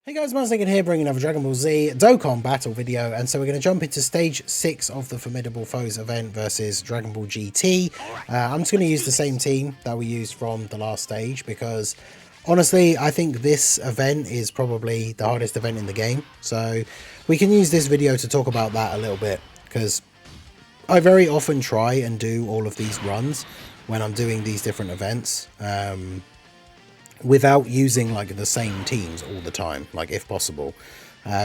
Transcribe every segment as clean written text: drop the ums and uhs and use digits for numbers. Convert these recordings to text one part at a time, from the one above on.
Hey guys, Marsnigan here, bringing another Dragon Ball Z Dokkan battle video, and so we're going to jump into stage 6 of the Formidable Foes event versus Dragon Ball GT. I'm just going to use the same team that we used from the last stage, because honestly, I think this event is probably the hardest event in the game, so we can use this video to talk about that a little bit, because I very often try and do all of these runs when I'm doing these different events. Without using like the same teams all the time, like if possible,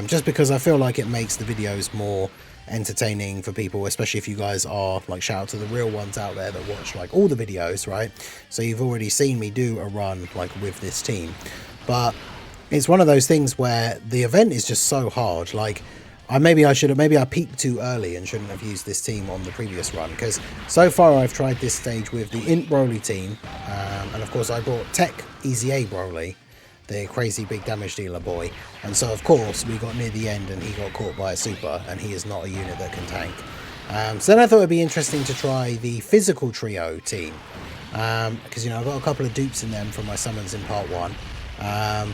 just because I feel like it makes the videos more entertaining for people, especially if you guys are like, shout out to the real ones out there that watch like all the videos, right? So you've already seen me do a run like with this team, but it's one of those things where the event is just so hard. Like maybe I peaked too early and shouldn't have used this team on the previous run, because so far I've tried this stage with the Int Broly team, and of course I brought Tech Easy A Broly, the crazy big damage dealer boy, and so of course we got near the end and he got caught by a super, and he is not a unit that can tank. So then I thought it'd be interesting to try the physical trio team, because, you know, I've got a couple of dupes in them from my summons in part 1.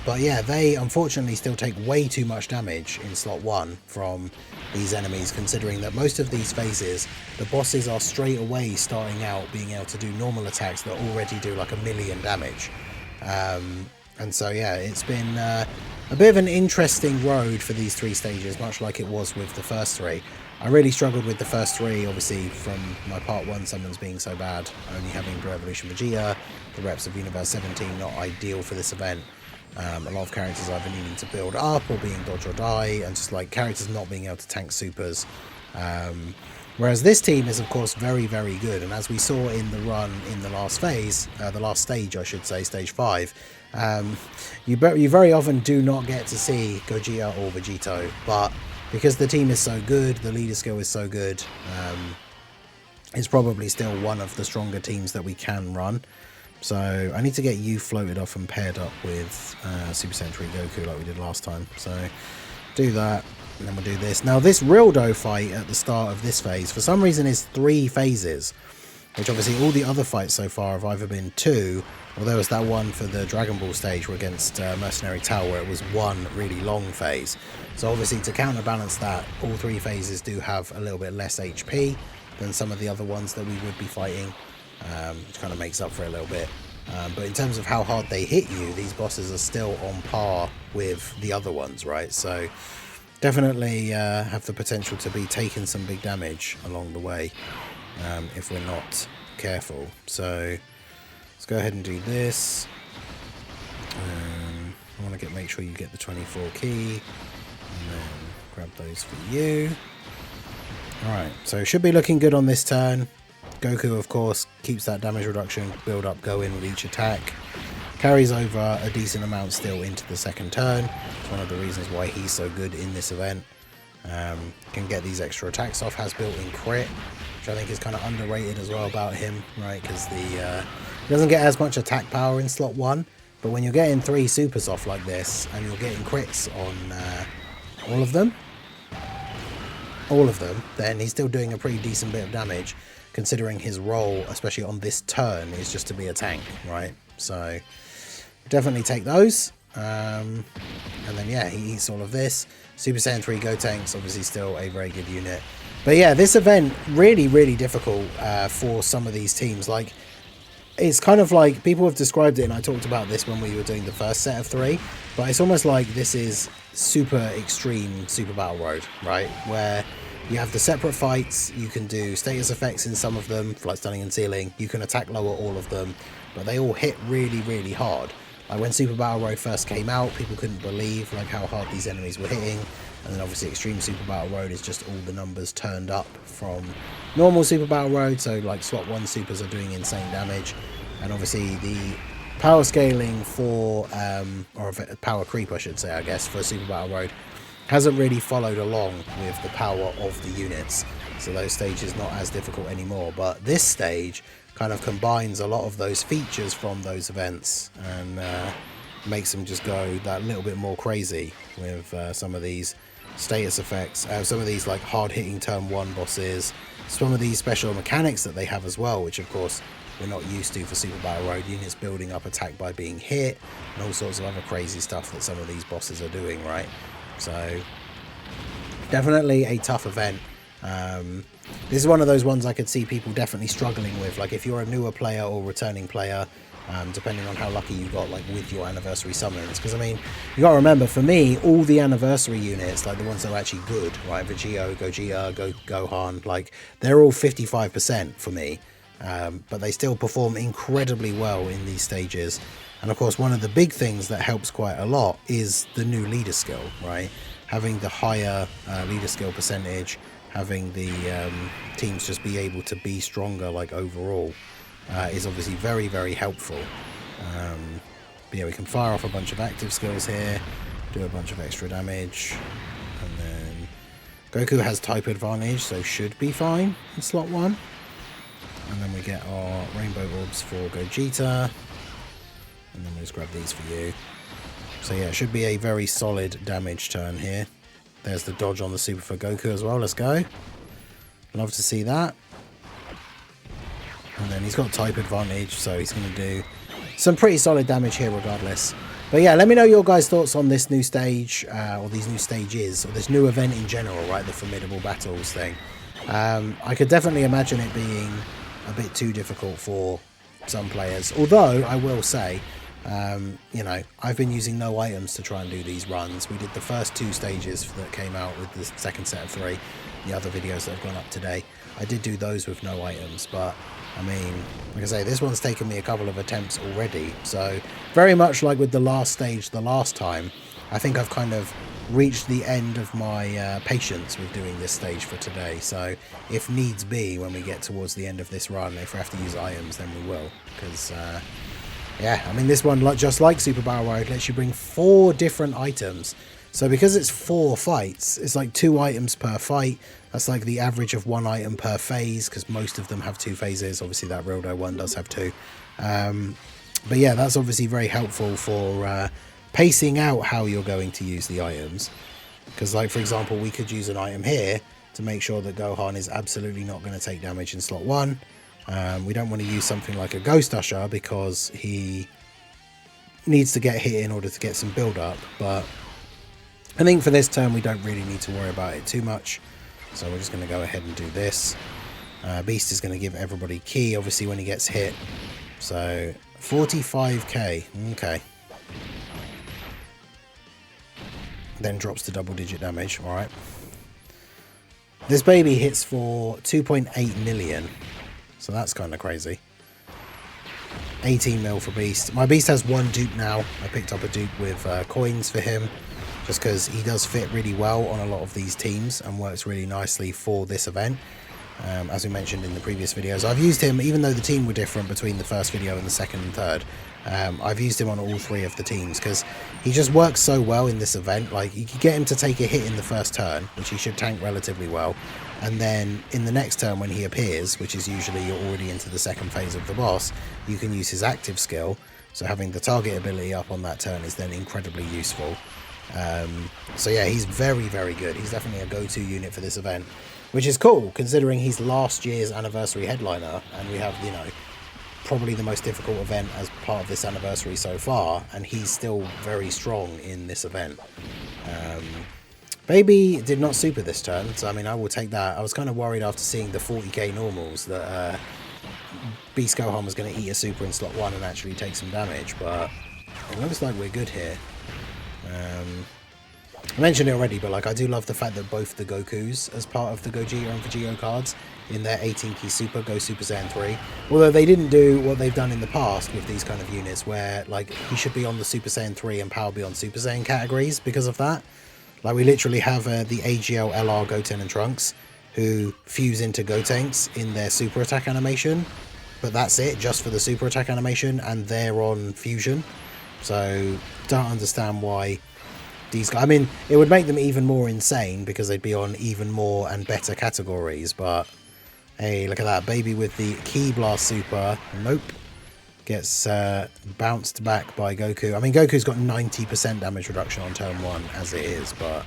But yeah, they unfortunately still take way too much damage in slot 1 from these enemies, considering that most of these phases, the bosses are straight away starting out being able to do normal attacks that already do like 1,000,000 damage. And so yeah, it's been a bit of an interesting road for these 3 stages, much like it was with the first 3. I really struggled with the first 3, obviously from my part 1 summons being so bad, only having Revolution Vegeta, the reps of Universe 17 not ideal for this event. A lot of characters either needing to build up or being dodge or die, and just like characters not being able to tank supers. Whereas this team is of course very, very good, and as we saw in the run in the last phase, the last stage I should say, stage 5, you very often do not get to see Gogeta or Vegito, but because the team is so good, the leader skill is so good, it's probably still one of the stronger teams that we can run. So I need to get you floated off and paired up with Super Saiyan 3 Goku like we did last time. So do that, and then we'll do this. Now this Rildo fight at the start of this phase, for some reason, is 3 phases, which obviously all the other fights so far have either been 2, or there was that one for the Dragon Ball stage against Mercenary Tau where it was 1 really long phase. So obviously to counterbalance that, all 3 phases do have a little bit less HP than some of the other ones that we would be fighting, which kind of makes up for it a little bit. But in terms of how hard they hit you, these bosses are still on par with the other ones, right? So definitely have the potential to be taking some big damage along the way if we're not careful. So let's go ahead and do this. I want to make sure you get the 24 key, and then grab those for you. Alright, so should be looking good on this turn. Goku, of course, keeps that damage reduction build up going with each attack. Carries over a decent amount still into the second turn. It's one of the reasons why he's so good in this event. Can get these extra attacks off, has built-in crit, which I think is kind of underrated as well about him, right? Because he doesn't get as much attack power in slot 1, but when you're getting 3 supers off like this, and you're getting crits on all of them, then he's still doing a pretty decent bit of damage, considering his role, especially on this turn, is just to be a tank, right? So definitely take those. And then yeah, he eats all of this. Super Saiyan 3 Gotenks, obviously still a very good unit. But yeah, this event, really, really difficult for some of these teams. Like, it's kind of like, people have described it, and I talked about this when we were doing the first set of 3, but it's almost like this is super extreme Super Battle Road, right? Where you have the separate fights, you can do status effects in some of them, like stunning and sealing, you can attack lower all of them, but they all hit really, really hard. Like when Super Battle Road first came out, people couldn't believe like how hard these enemies were hitting, and then obviously Extreme Super Battle Road is just all the numbers turned up from normal Super Battle Road, so like slot 1 supers are doing insane damage, and obviously the power scaling for, or power creep I should say, I guess, for Super Battle Road hasn't really followed along with the power of the units, so those stages not as difficult anymore. But this stage kind of combines a lot of those features from those events and makes them just go that little bit more crazy with some of these status effects, some of these like hard hitting turn 1 bosses, some of these special mechanics that they have as well, which of course we're not used to for Super Battle Road. Units building up attack by being hit, and all sorts of other crazy stuff that some of these bosses are doing, right? So definitely a tough event. This is one of those ones I could see people definitely struggling with. Like if you're a newer player or returning player, depending on how lucky you got, like with your anniversary summons. Because I mean, you got to remember, for me, all the anniversary units, like the ones that are actually good, right? Vegito, Gogeta, Gohan, like they're all 55% for me. But they still perform incredibly well in these stages. And of course, one of the big things that helps quite a lot is the new leader skill, right? Having the higher leader skill percentage, having the teams just be able to be stronger, like overall, is obviously very, very helpful. But yeah, we can fire off a bunch of active skills here, do a bunch of extra damage, and then Goku has type advantage, so should be fine in slot 1. And then we get our rainbow orbs for Gogeta, and then we'll just grab these for you. So yeah, it should be a very solid damage turn here. There's the dodge on the super for Goku as well. Let's go. Love to see that. And then he's got type advantage, so he's going to do some pretty solid damage here regardless. But yeah, let me know your guys' thoughts on this new stage, or these new stages, or this new event in general, right? The Formidable Battles thing. I could definitely imagine it being a bit too difficult for some players. Although, I will say, you know, I've been using no items to try and do these runs. We did the first 2 stages that came out with the second set of 3. The other videos that have gone up today, I did do those with no items, but I mean, like I say, this one's taken me a couple of attempts already. So very much like with the last stage the last time, I think I've kind of reached the end of my patience with doing this stage for today. So if needs be, when we get towards the end of this run, if we have to use items, then we will. Because yeah, I mean, this one, just like Super Battle Road, lets you bring 4 different items. So because it's 4 fights, it's like 2 items per fight. That's like the average of 1 item per phase, because most of them have 2 phases. Obviously that Rildo one does have 2. But yeah, that's obviously very helpful for pacing out how you're going to use the items. Because like, for example, we could use an item here to make sure that Gohan is absolutely not going to take damage in slot 1. We don't want to use something like a Ghost Usher because he needs to get hit in order to get some build up, but I think for this turn we don't really need to worry about it too much. So we're just going to go ahead and do this. Beast is going to give everybody key obviously when he gets hit. So 45k, okay. Then drops to double-digit damage, alright. This baby hits for 2.8 million. So that's kind of crazy. 18 mil for Beast. My Beast has 1 dupe now. I picked up a dupe with coins for him, just because he does fit really well on a lot of these teams and works really nicely for this event. As we mentioned in the previous videos, I've used him, even though the team were different between the first video and the second and third. I've used him on all 3 of the teams because he just works so well in this event. Like, you can get him to take a hit in the first turn, which he should tank relatively well, and then in the next turn when he appears, which is usually you're already into the second phase of the boss, you can use his active skill. So having the target ability up on that turn is then incredibly useful. So yeah, he's very, very good. He's definitely a go-to unit for this event, which is cool considering he's last year's anniversary headliner, and we have, you know, probably the most difficult event as part of this anniversary so far, and he's still very strong in this event. Baby did not super this turn, so I mean, I will take that. I was kind of worried after seeing the 40k normals that Beast Gohan was going to eat a super in slot 1 and actually take some damage, but it looks like we're good here. I mentioned it already, but like, I do love the fact that both the Gokus as part of the Gogeta and Vegito cards in their 18 key super go Super Saiyan 3, although they didn't do what they've done in the past with these kind of units where like he should be on the Super Saiyan 3 and Power Beyond Super Saiyan categories because of that. Like, we literally have the AGL, LR, Goten and Trunks who fuse into Gotenks in their super attack animation, but that's it, just for the super attack animation, and they're on fusion. So don't understand why these guys, I mean, it would make them even more insane because they'd be on even more and better categories, but hey, look at that. Baby with the Ki Blast super, nope, gets bounced back by Goku. I mean, Goku's got 90% damage reduction on turn 1 as it is, but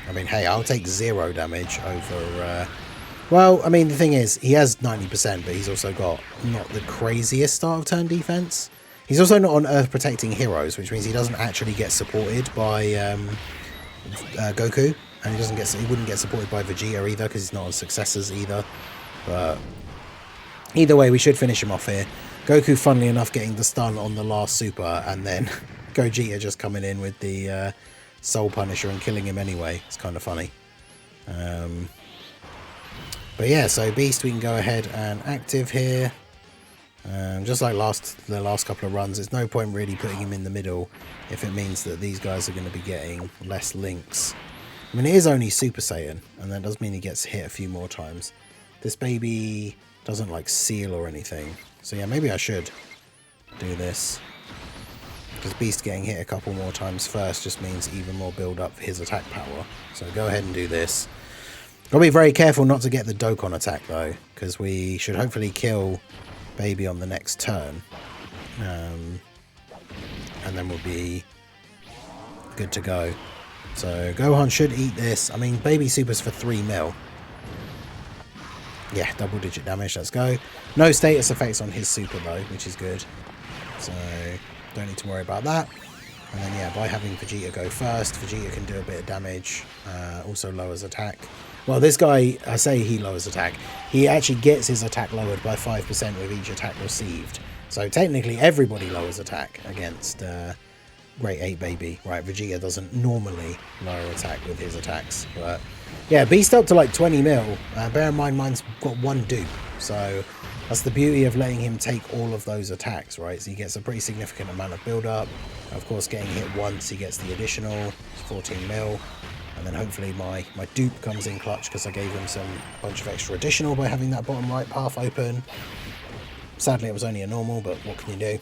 I mean, hey, I'll take 0 damage over Well, I mean, the thing is, he has 90%, but he's also got not the craziest start of turn defense. He's also not on Earth Protecting Heroes, which means he doesn't actually get supported by Goku, and he wouldn't get supported by Vegeta either, because he's not on Successors either. But either way, we should finish him off here. Goku, funnily enough, getting the stun on the last super, and then Gogeta just coming in with the Soul Punisher and killing him anyway. It's kind of funny. But yeah, so Beast we can go ahead and active here. Just like the last couple of runs, there's no point really putting him in the middle if it means that these guys are going to be getting less links. I mean, it is only Super Saiyan, and that does mean he gets hit a few more times. This baby doesn't like seal or anything. So yeah, maybe I should do this. Because Beast getting hit a couple more times first just means even more build up for his attack power. So go ahead and do this. Gotta be very careful not to get the Dokkan attack though, because we should hopefully kill Baby on the next turn. And then we'll be good to go. So Gohan should eat this. I mean, Baby Super's for 3 mil. Yeah, double digit damage, let's go. No status effects on his super though, which is good. So don't need to worry about that. And then yeah, by having Vegeta go first, Vegeta can do a bit of damage, also lowers attack. Well, this guy, I say he lowers attack. He actually gets his attack lowered by 5% with each attack received. So technically everybody lowers attack against Great 8 Baby. Right, Vegeta doesn't normally lower attack with his attacks. But yeah, Beast up to like 20 mil. Bear in mind, mine's got 1 dupe. So that's the beauty of letting him take all of those attacks, right? So he gets a pretty significant amount of build-up. Of course, getting hit once, he gets the additional 14 mil. And then hopefully my dupe comes in clutch because I gave him some bunch of extra additional by having that bottom right path open. Sadly, it was only a normal, but what can you do?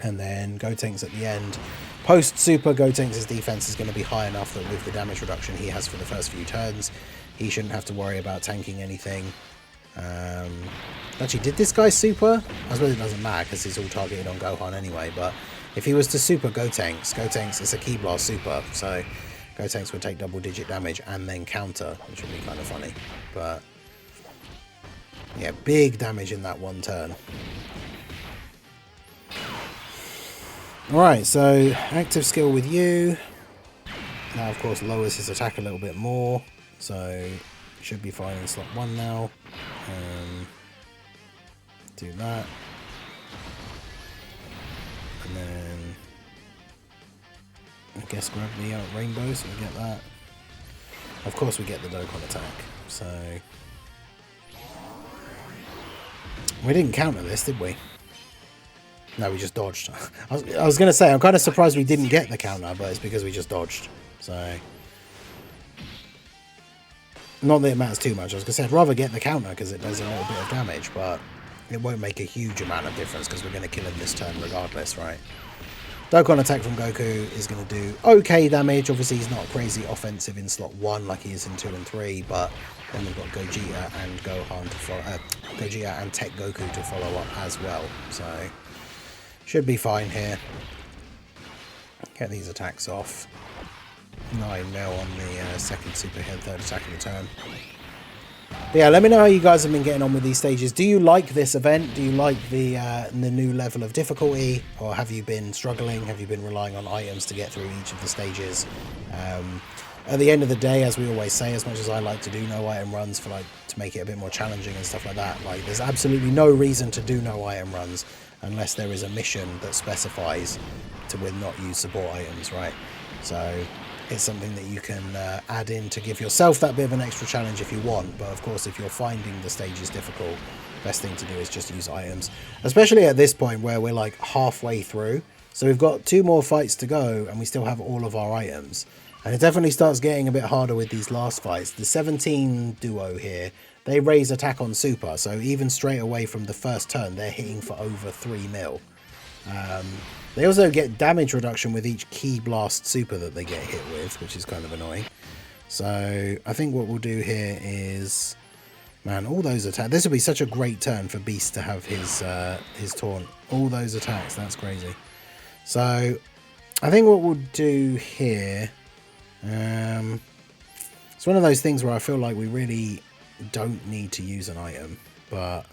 And then Gotenks at the end. Post-super, Gotenks' defense is going to be high enough that with the damage reduction he has for the first few turns, he shouldn't have to worry about tanking anything. Actually, did this guy super? I suppose it doesn't matter because he's all targeted on Gohan anyway, but if he was to super Gotenks is a Ki Blast super, so Gotenks would take double digit damage and then counter, which would be kind of funny. But yeah, big damage in that one turn. Alright, so active skill with you. Now of course lowers his attack a little bit more, so should be fine in slot 1 now. Do that. And then I guess grab the rainbow so we get that. Of course we get the Dokkan attack, so we didn't counter this, did we? No, we just dodged. I was going to say, I'm kind of surprised we didn't get the counter, but it's because we just dodged. So not that it matters too much. I was going to say, I'd rather get the counter because it does a little bit of damage, but it won't make a huge amount of difference because we're going to kill him this turn regardless, right? Dokkan attack from Goku is going to do okay damage. Obviously, he's not crazy offensive in slot 1 like he is in 2 and 3, but then we've got Gogeta and Gohan to follow, Gogeta and Tech Goku to follow up as well. So should be fine here. Get these attacks off. 9 mil on the second super hit, third attack of the turn. But yeah, let me know how you guys have been getting on with these stages. Do you like this event? Do you like the new level of difficulty? Or have you been struggling? Have you been relying on items to get through each of the stages? At the end of the day, as we always say, as much as I like to do no item runs for to make it a bit more challenging and stuff like that, there's absolutely no reason to do no item runs unless there is a mission that specifies to not use support items, right? So it's something that you can add in to give yourself that bit of an extra challenge if you want. But of course, if you're finding the stages difficult, best thing to do is just use items, especially at this point where we're like halfway through. So we've got 2 more fights to go and we still have all of our items. And it definitely starts getting a bit harder with these last fights. The 17 duo here, they raise attack on super. So even straight away from the first turn, they're hitting for over 3 mil. They also get damage reduction with each Ki Blast super that they get hit with, which is kind of annoying. So I think what we'll do here is, man, all those attacks. This would be such a great turn for Beast to have his taunt. All those attacks, that's crazy. So I think what we'll do here, it's one of those things where I feel like we really don't need to use an item, but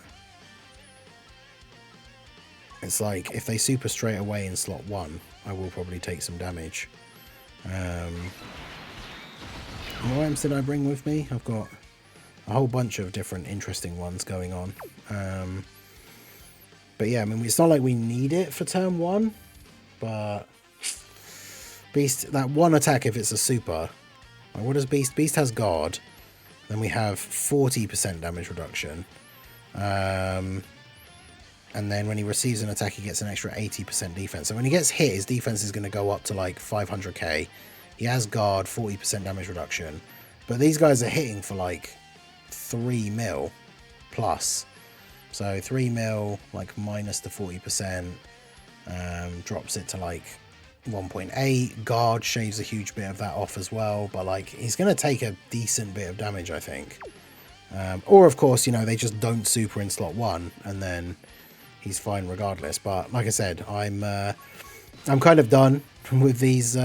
it's like if they super straight away in slot 1, I will probably take some damage. What items did I bring with me? I've got a whole bunch of different interesting ones going on. But yeah, I mean, it's not like we need it for turn 1, but Beast, that one attack, if it's a super, like what does Beast? Beast has guard, then we have 40% damage reduction. And then when he receives an attack, he gets an extra 80% defense. So when he gets hit, his defense is going to go up to like 500k. He has guard, 40% damage reduction. But these guys are hitting for like 3 mil plus. So 3 mil, like minus the 40%, drops it to like 1.8. Guard shaves a huge bit of that off as well. But like, he's going to take a decent bit of damage, I think. Or of course, you know, they just don't super in slot 1 and then he's fine regardless. But like I said, I'm kind of done with these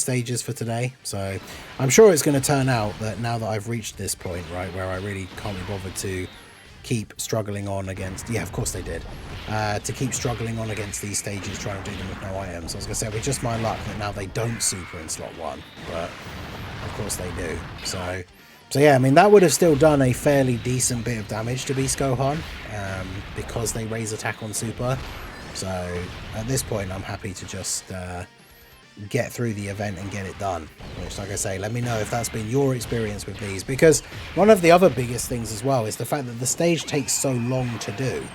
stages for today. So I'm sure it's going to turn out that now that I've reached this point, right, where I really can't be bothered to keep struggling on against, yeah, of course they did, to keep struggling on against these stages, trying to do them with no items. I was going to say, with just my luck that now they don't super in slot 1, but of course they do. So yeah, I mean, that would have still done a fairly decent bit of damage to Beast Gohan, because they raise attack on super. So at this point, I'm happy to just get through the event and get it done. Which, like I say, let me know if that's been your experience with these, because one of the other biggest things as well is the fact that the stage takes so long to do.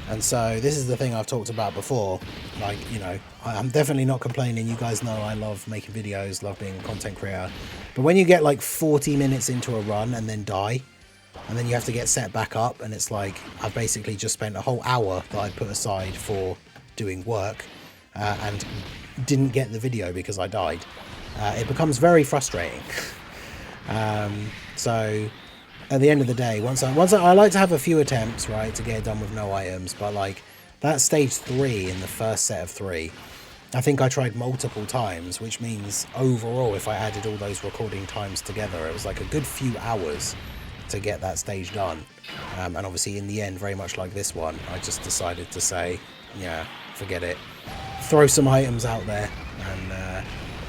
And so this is the thing I've talked about before. Like, you know, I'm definitely not complaining. You guys know I love making videos, love being a content creator. But when you get like 40 minutes into a run and then die, and then you have to get set back up, and it's like I've basically just spent a whole hour that I put aside for doing work and didn't get the video because I died. It becomes very frustrating. So at the end of the day, once I like to have a few attempts, right, to get it done with no items, but like that stage 3 in the first set of 3, I think I tried multiple times, which means overall, if I added all those recording times together, it was like a good few hours to get that stage done. And obviously in the end, very much like this one, I just decided to say, yeah, forget it, throw some items out there and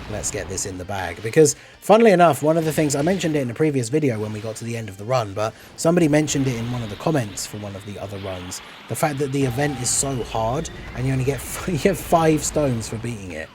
let's get this in the bag. Because funnily enough, one of the things I mentioned it in a previous video when we got to the end of the run, but somebody mentioned it in one of the comments for one of the other runs, the fact that the event is so hard and you only get 5 stones for beating it.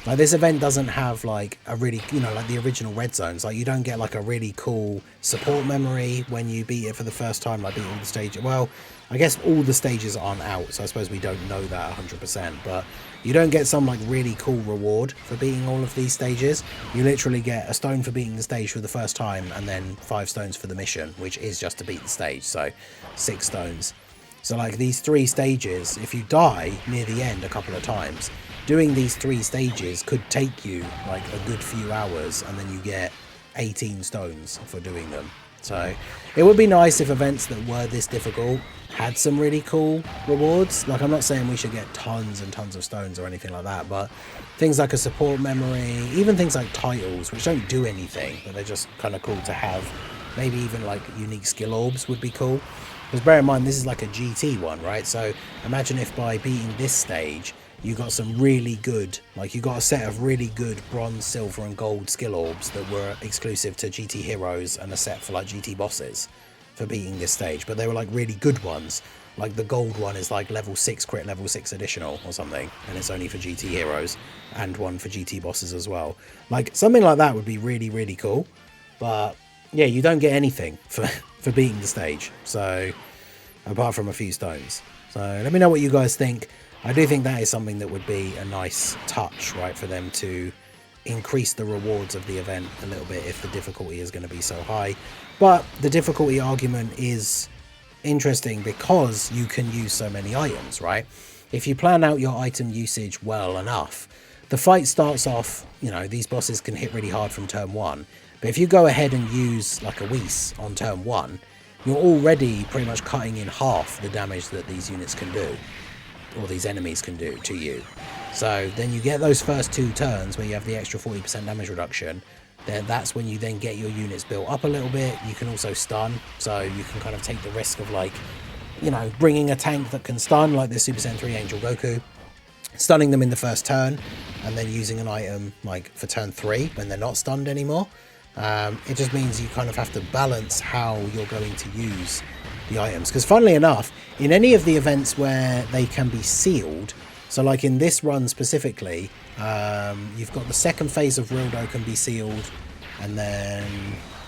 Like, this event doesn't have like a really, you know, like the original red zones. Like, you don't get like a really cool support memory when you beat it for the first time, like beat all the stages. Well, I guess all the stages aren't out, so I suppose we don't know that 100%, but you don't get some like really cool reward for beating all of these stages. You literally get a stone for beating the stage for the first time and then 5 stones for the mission, which is just to beat the stage, so 6 stones. So like these 3 stages, if you die near the end a couple of times, doing these 3 stages could take you like a good few hours, and then you get 18 stones for doing them. So it would be nice if events that were this difficult had some really cool rewards. Like, I'm not saying we should get tons and tons of stones or anything like that, but things like a support memory, even things like titles, which don't do anything, but they're just kind of cool to have. Maybe even like unique skill orbs would be cool. Because bear in mind, this is like a GT one, right? So imagine if by beating this stage, you got some really good, like you got a set of really good bronze, silver and gold skill orbs that were exclusive to GT heroes, and a set for like GT bosses for beating this stage. But they were like really good ones. Like the gold one is like level 6 crit, level 6 additional or something, and it's only for GT heroes, and one for GT bosses as well. Like something like that would be really, really cool. But yeah, you don't get anything for beating the stage, so apart from a few stones. So let me know what you guys think. I do think that is something that would be a nice touch, right, for them to increase the rewards of the event a little bit if the difficulty is going to be so high. But the difficulty argument is interesting because you can use so many items, right? If you plan out your item usage well enough, the fight starts off, you know, these bosses can hit really hard from turn 1. But if you go ahead and use like a Whis on turn 1, you're already pretty much cutting in half the damage that these units can do, or these enemies can do to you. So then you get those first 2 turns where you have the extra 40% damage reduction. then that's when you then get your units built up a little bit. You can also stun, so you can kind of take the risk of, like, you know, bringing a tank that can stun, like this Super Saiyan 3 Angel Goku, stunning them in the first turn, and then using an item like for turn 3 when they're not stunned anymore. It just means you kind of have to balance how you're going to use the items, because funnily enough, in any of the events where they can be sealed, so like in this run specifically, you've got the second phase of Rildo can be sealed, and then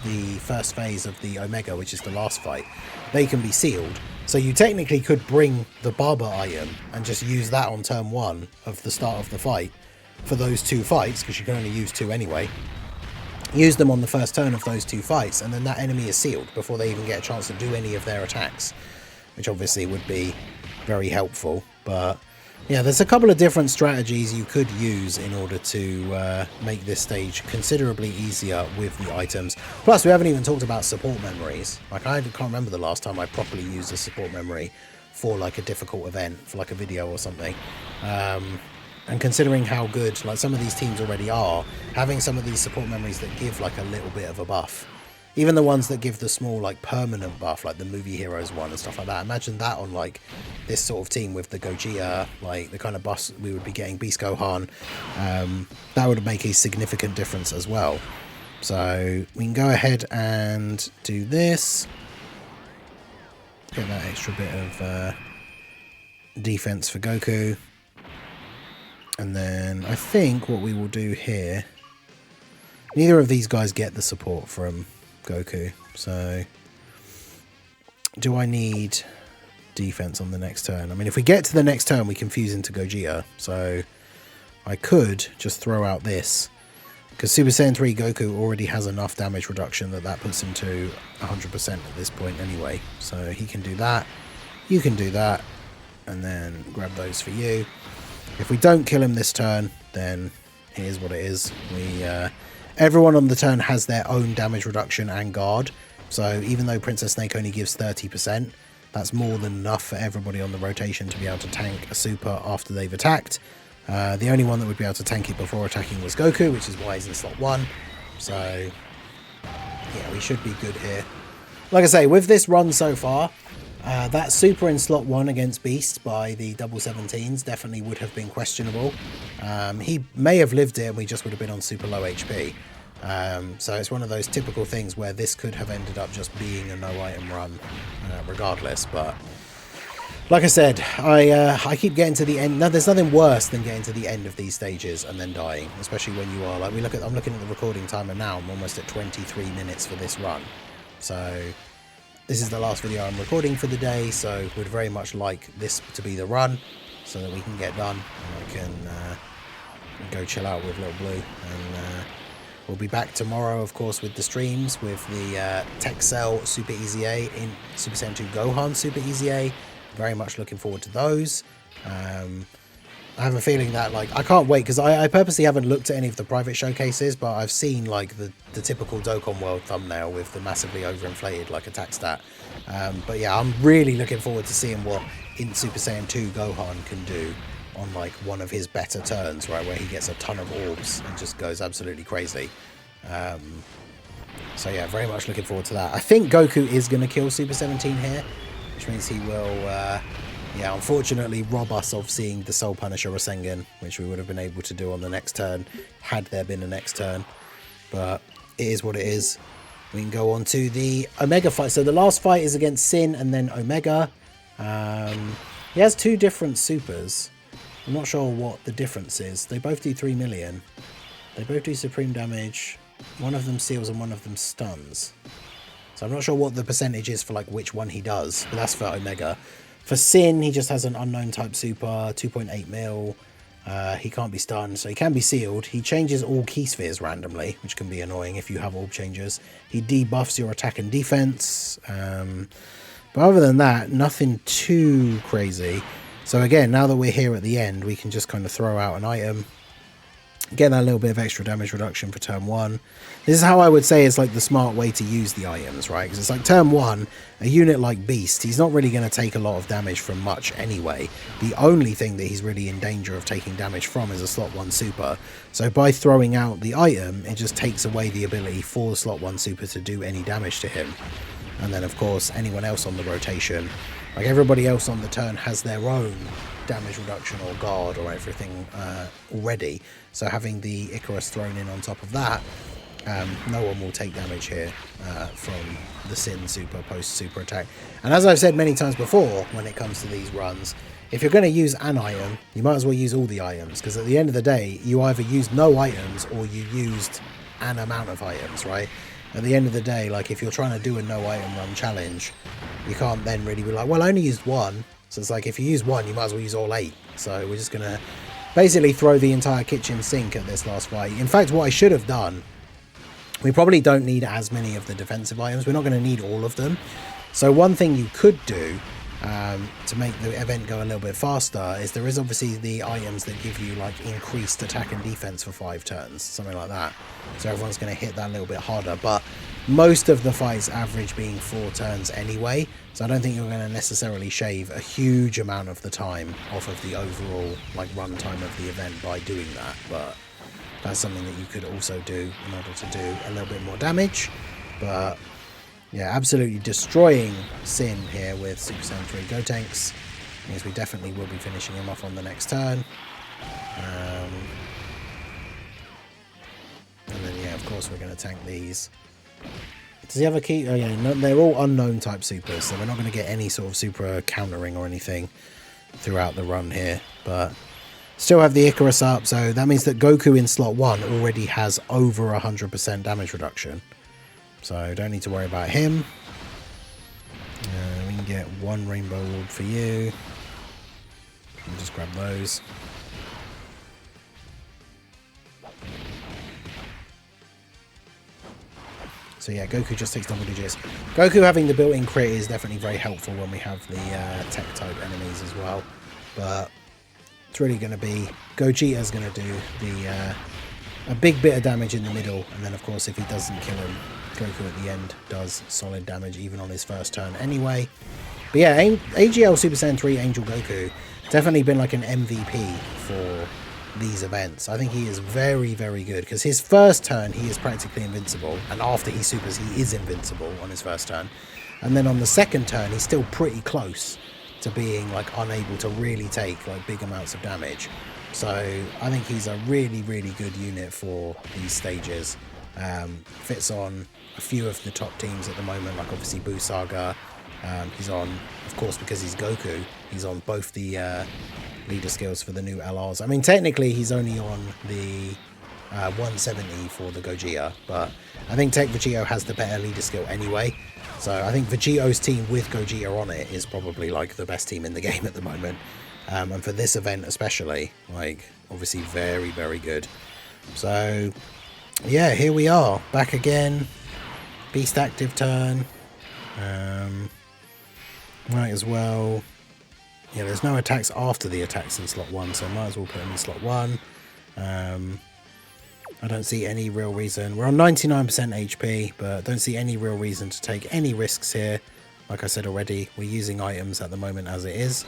the first phase of the Omega, which is the last fight, they can be sealed. So you technically could bring the Barber item and just use that on turn 1 of the start of the fight for those 2 fights, because you can only use 2 anyway. Use them on the first turn of those 2 fights, and then that enemy is sealed before they even get a chance to do any of their attacks, which obviously would be very helpful. But yeah, there's a couple of different strategies you could use in order to make this stage considerably easier with the items. Plus, we haven't even talked about support memories. Like, I can't remember the last time I properly used a support memory for like a difficult event, for like a video or something. And considering how good like some of these teams already are, having some of these support memories that give like a little bit of a buff, even the ones that give the small like permanent buff, like the Movie Heroes one and stuff like that, imagine that on like this sort of team with the Gogeta, like the kind of buffs we would be getting, Beast Gohan. That would make a significant difference as well. So we can go ahead and do this, get that extra bit of defense for Goku. And then I think what we will do here, neither of these guys get the support from Goku, so do I need defense on the next turn? I mean, if we get to the next turn, we can fuse into Gogeta, so I could just throw out this, because Super Saiyan 3 Goku already has enough damage reduction that puts him to 100% at this point anyway, so he can do that, you can do that, and then grab those for you. If we don't kill him this turn, then it is what it is. Everyone on the turn has their own damage reduction and guard. So even though Princess Snake only gives 30%, that's more than enough for everybody on the rotation to be able to tank a super after they've attacked. The only one that would be able to tank it before attacking was Goku, which is why he's in slot 1. So yeah, we should be good here. Like I say, with this run so far, that super in slot 1 against Beast by the double 17s definitely would have been questionable. He may have lived it and we just would have been on super low HP. So it's one of those typical things where this could have ended up just being a no item run regardless. But like I said, I keep getting to the end. No, there's nothing worse than getting to the end of these stages and then dying, especially when you are like, I'm looking at the recording timer now. I'm almost at 23 minutes for this run. So this is the last video I'm recording for the day, so would very much like this to be the run so that we can get done and I can go chill out with Little Blue. And we'll be back tomorrow, of course, with the streams with the Tech Cell Super Easy A in Super Saiyan 2 Gohan Super Easy A. Very much looking forward to those. I have a feeling that, like, I can't wait, because I purposely haven't looked at any of the private showcases, but I've seen, like, the typical Dokkan World thumbnail with the massively overinflated, like, attack stat. But yeah, I'm really looking forward to seeing what in Super Saiyan 2 Gohan can do on, like, one of his better turns, right, where he gets a ton of orbs and just goes absolutely crazy. So yeah, very much looking forward to that. I think Goku is going to kill Super 17 here, which means he will... yeah, unfortunately rob us of seeing the Soul Punisher Rasengan, which we would have been able to do on the next turn, had there been a next turn. But it is what it is. We can go on to the Omega fight. So the last fight is against Sin and then Omega. He has 2 different supers. I'm not sure what the difference is. They both do 3 million. They both do supreme damage. One of them seals and one of them stuns. So I'm not sure what the percentage is for like which one he does, but that's for Omega. For Sin, he just has an unknown type super, 2.8 mil. He can't be stunned, so he can be sealed. He changes all key spheres randomly, which can be annoying if you have orb changes. He debuffs your attack and defense. But other than that, nothing too crazy. So again, now that we're here at the end, we can just kind of throw out an item. Get that little bit of extra damage reduction for turn 1. This is how I would say is like the smart way to use the items, right? Because it's like turn 1, a unit like Beast, he's not really going to take a lot of damage from much anyway. The only thing that he's really in danger of taking damage from is a slot 1 super. So by throwing out the item, it just takes away the ability for the slot 1 super to do any damage to him. And then of course anyone else on the rotation, like everybody else on the turn, has their own damage reduction or guard or everything already. So having the Icarus thrown in on top of that, no one will take damage here from the Sin super post super attack. And as I've said many times before, when it comes to these runs, if you're going to use an item, you might as well use all the items, because at the end of the day, you either used no items or you used an amount of items, right? At the end of the day, like if you're trying to do a no item run challenge, you can't then really be like, well, I only used 1. So it's like if you use 1, you might as well use all 8. So we're just going to basically throw the entire kitchen sink at this last fight. In fact, what I should have done, we probably don't need as many of the defensive items. We're not going to need all of them. So one thing you could do to make the event go a little bit faster is there is obviously the items that give you like increased attack and defense for 5 turns, something like that. So everyone's going to hit that a little bit harder. But most of the fights average being 4 turns anyway, so I don't think you're going to necessarily shave a huge amount of the time off of the overall like run time of the event by doing that. But that's something that you could also do in order to do a little bit more damage. But yeah, absolutely destroying Sin here with Super Saiyan 3 Go Tanks. Means we definitely will be finishing him off on the next turn. And then yeah, of course we're going to tank these. Does he have a key? Oh yeah, no, they're all unknown type supers, so we're not going to get any sort of super countering or anything throughout the run here. But still have the Icarus up, so that means that Goku in slot 1 already has over 100% damage reduction. So don't need to worry about him. We can get 1 rainbow orb for you. We'll just grab those. So yeah, Goku just takes double digits. Goku having the built-in crit is definitely very helpful when we have the tech type enemies as well. But it's really going to be Gogeta's going to do the a big bit of damage in the middle, and then of course if he doesn't kill him, Goku at the end does solid damage even on his first turn anyway. But yeah, AGL Super Saiyan 3 Angel Goku definitely been like an MVP for these events. I think he is very, very good, because his first turn he is practically invincible, and after he supers he is invincible on his first turn, and then on the second turn he's still pretty close to being like unable to really take like big amounts of damage. So I think he's a really, really good unit for these stages. Fits on a few of the top teams at the moment, like obviously Buu Saga. He's on, of course, because he's Goku, he's on both the leader skills for the new LRs. I mean, technically he's only on the 170 for the Gogeta, but I think Tech Vegito has the better leader skill anyway. So I think Vegito's team with Gogeta on it is probably like the best team in the game at the moment. And for this event especially, like obviously very, very good. So yeah, here we are back again. Beast active turn. Might as well. Yeah, there's no attacks after the attacks in slot 1, so might as well put them in slot 1. I don't see any real reason. We're on 99% HP, but don't see any real reason to take any risks here. Like I said already, we're using items at the moment as it is.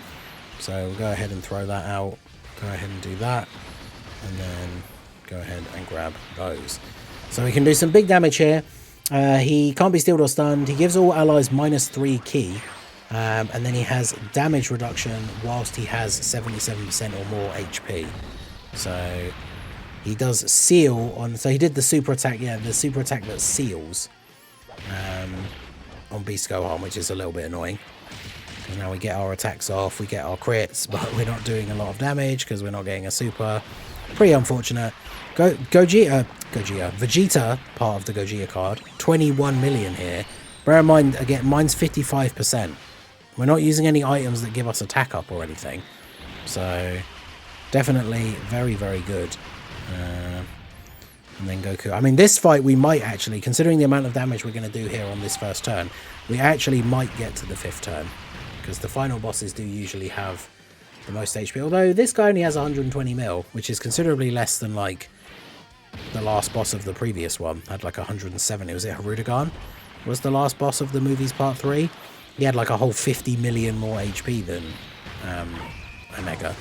So we'll go ahead and throw that out. Go ahead and do that. And then go ahead and grab those. So we can do some big damage here. He can't be stealed or stunned. He gives all allies -3 key. And then he has damage reduction whilst he has 77% or more HP. So he does seal on... So he did the super attack, yeah, the super attack that seals on Beast Gohan, which is a little bit annoying. Because now we get our attacks off, we get our crits, but we're not doing a lot of damage because we're not getting a super. Pretty unfortunate. Vegeta, part of the Gogeta card, 21 million here. Bear in mind, again, mine's 55%. We're not using any items that give us attack up or anything. So, definitely very, very good. And then Goku. I mean, this fight we might actually, considering the amount of damage we're going to do here on this first turn, we actually might get to the 5th turn. Because the final bosses do usually have the most HP. Although this guy only has 120 mil, which is considerably less than like the last boss of the previous one had like 170. Was it Harudagan? Was the last boss of the movie's part 3? He had like a whole 50 million more HP than Omega.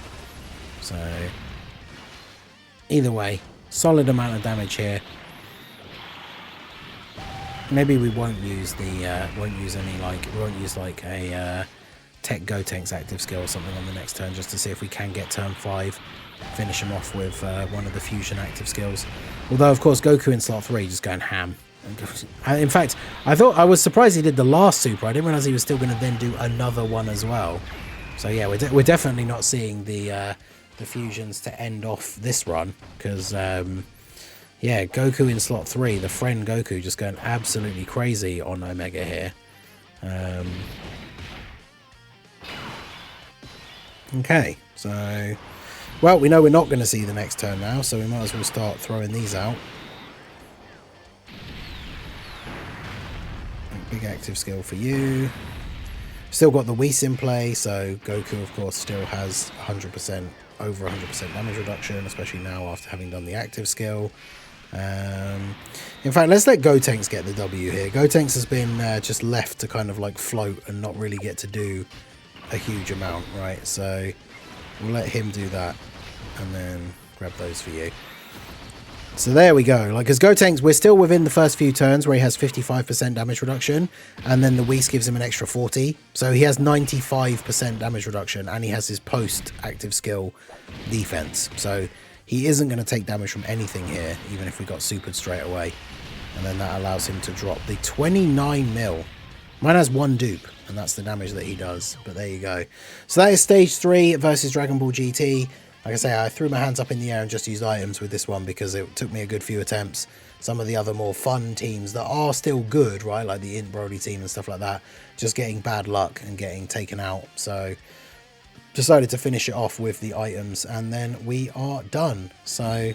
So either way, solid amount of damage here. Maybe we won't use the we won't use like a Tech Gotenks active skill or something on the next turn, just to see if we can get turn 5, finish him off with one of the fusion active skills. Although of course Goku in slot 3 just going ham. In fact, I was surprised he did the last super. I didn't realize he was still going to then do another one as well. So yeah, we're definitely not seeing the fusions to end off this run, because yeah, Goku in slot 3, the friend Goku, just going absolutely crazy on Omega here. Okay, so well, we know we're not going to see the next turn now, so we might as well start throwing these out. Big active skill for you. Still got the Whis in play, so Goku of course still has 100%, over 100% damage reduction, especially now after having done the active skill. In fact, let's let Gotenks get the W here. Gotenks has been just left to kind of like float and not really get to do a huge amount, right? So we'll let him do that and then grab those for you. So there we go. Like, as Gotenks, we're still within the first few turns where he has 55% damage reduction, and then the Whis gives him an extra 40. So he has 95% damage reduction, and he has his post-active skill defense. So he isn't going to take damage from anything here, even if we got supered straight away. And then that allows him to drop the 29 mil. Mine has 1 dupe, and that's the damage that he does. But there you go. So that is Stage 3 versus Dragon Ball GT. Like I say, I threw my hands up in the air and just used items with this one because it took me a good few attempts. Some of the other more fun teams that are still good, right, like the Int Brody team and stuff like that, just getting bad luck and getting taken out. So decided to finish it off with the items, and then we are done. So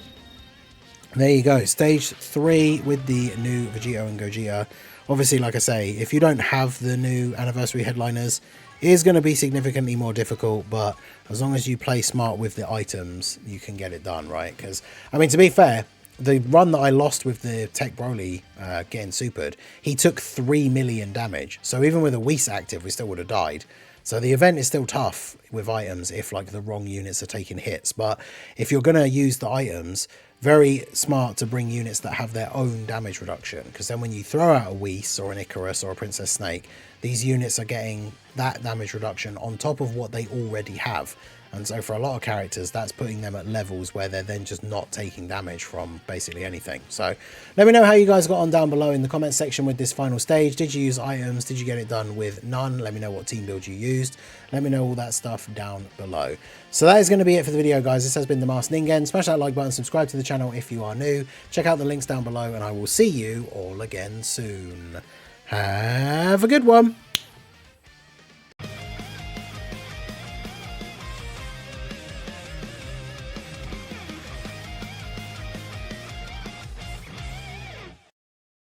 there you go, Stage 3 with the new Vegito and Gogeta. Obviously, like I say, if you don't have the new anniversary headliners, it is going to be significantly more difficult, but as long as you play smart with the items, you can get it done, right? Because, I mean, to be fair, the run that I lost with the Tech Broly getting supered, he took 3 million damage. So even with a Whis active, we still would have died. So the event is still tough with items if, like, the wrong units are taking hits. But if you're going to use the items, very smart to bring units that have their own damage reduction, because then when you throw out a Whis or an Icarus or a Princess Snake, these units are getting that damage reduction on top of what they already have. And so for a lot of characters, that's putting them at levels where they're then just not taking damage from basically anything. So let me know how you guys got on down below in the comments section with this final stage. Did you use items? Did you get it done with none? Let me know what team build you used. Let me know all that stuff down below. So that is going to be it for the video, guys. This has been the Masked Ningen. Smash that like button, subscribe to the channel if you are new. Check out the links down below, and I will see you all again soon. Have a good one.